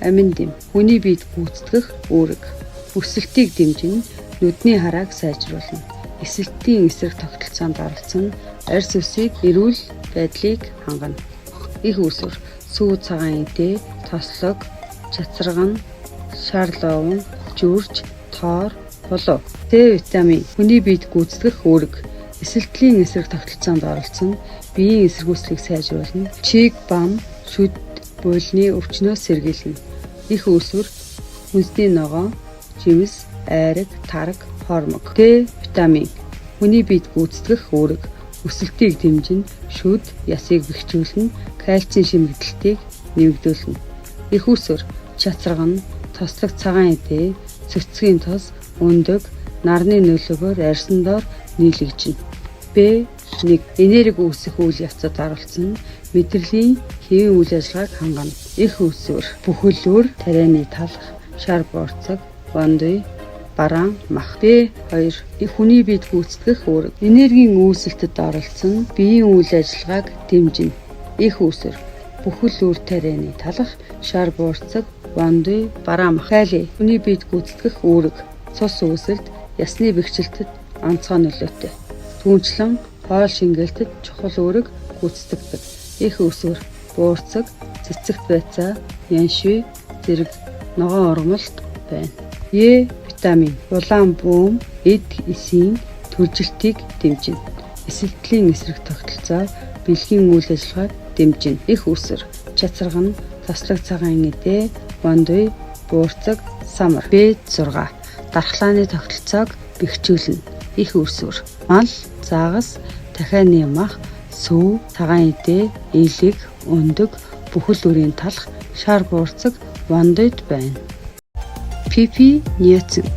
амин дэм. Хүний биед гүйцэтгэх үүрэг. Өсөлтийг дэмжин, нүдний харааг сайжруулна. Эсэлтийн эсрэг тогтолцоонд оролцсон арьс үсийг эрүүл байдлыг хангана. Их үүсвэр, сүү цагаан эдээ, тослог, чацарган, шар ловон, жүрж, тоор, хулуу. Д витамин хүний биед гүйцэтгэх үүрэг. Эсэлтлийн эсрэг тогтолцоонд оролцсон биеийн эсэргүүцлийг сайжруулна. Чиг бам, шүд буйлны өвчнөөс сэргийлнэ. Их үүсвэр, хүнсний ногоон, жимс, айраг, тараг, хормог. Д витамин хүний биед гүйцэтгэх үүрэг. Өсөлтийг дэмжин, шүд, ясыг бэхжүүлнэ, кальцийн шимэгдэлтийг нэмэгдүүлнэ. Их үүсвэр, чацарган, тослог цагаан эдээ, цэцгийн тос, өндөг, нарны нөлөөгөөр арьсан доор нийлэгжинэ. Б1 энерги үүсэх үйл явцад оролцсон мэдрэлийн хэвийн үйл ажиллагааг хангана. Их үүсвэр, бүхэлдвэр, тарианы талх, шар борцог, вандуй, бараан, мах. Б2 хүний биед гүйцэтгэх үүрэг. Энергийн үүсэлтэд оролцсон биеийн үйл ажиллагааг дэмжинэ. Их үүсвэр, бүхэлдвэр, тарианы талх, шар борцог, вандуй, бараан, мах. Кали хүний биед гүйцэтгэх үүрэг. Цус үүсэлт, ясны бэхжилтэд онцгой нөлөөтэй. Түүнчлэн хоол шингээлтэд чухал үүрэг гүйцэтгэдэг. Их үүсвэр, буурцаг, цэцэгт байцаа, яншви, зэрэг, ногоон ургамалт байна. Е витамин улаан бүүм, эд эсийн төржилтийг дэмжинэ. Эсэлтлийн эсрэг тогтолцоо, бэлгийн үйл ажиллагааг дэмжинэ. Их үүсвэр, чацарган, тослог цагаан эдээ, вандуй, буурцаг, самар. Б6 дархлааны тогтолцоог бэхжүүлнэ. Их үүсвэр, мал, заагас, дахианы мах, сүү, цагаан эдээ, элэг, өндөг, бүхэл бүрийн талх, шар буурцаг, вандуйд байна. ПП ниацин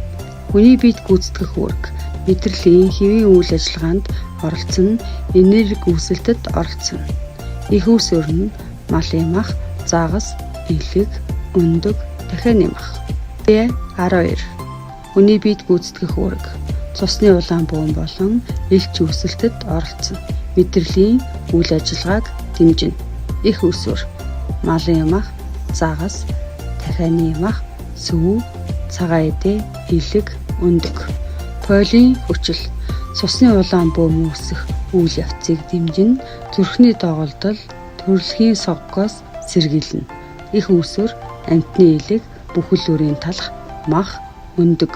хүний биед гүйцэтгэх үүрэг. Мэдрэлийн хэвийн үйл ажиллагаанд оролцсон энерги үүсэлтэд оролцсон. Их үүсвэр нь малын мах, заагас, элэг, өндөг, дахианы мах. Д12 хүний биед гүйцэтгэх үүрэг. Цусны улаан бүүн болон элч үүсэлтэд оролцсон. Мэдрэлийн үйл ажиллагааг дэмжинэ. Их үүсвэр, малын мах, заагас, дахианы мах, сүү, цагаан эдээ, элэг, өндөг. Полин хүчил цусны улаан бүүн үүсэх үйл явцыг дэмжин, зүрхний доголдол, төрөлхийн соггоос сэргийлнэ. Их үүсвэр, амьтны элэг, бүхэл бүрийн талх, мах, өндөг.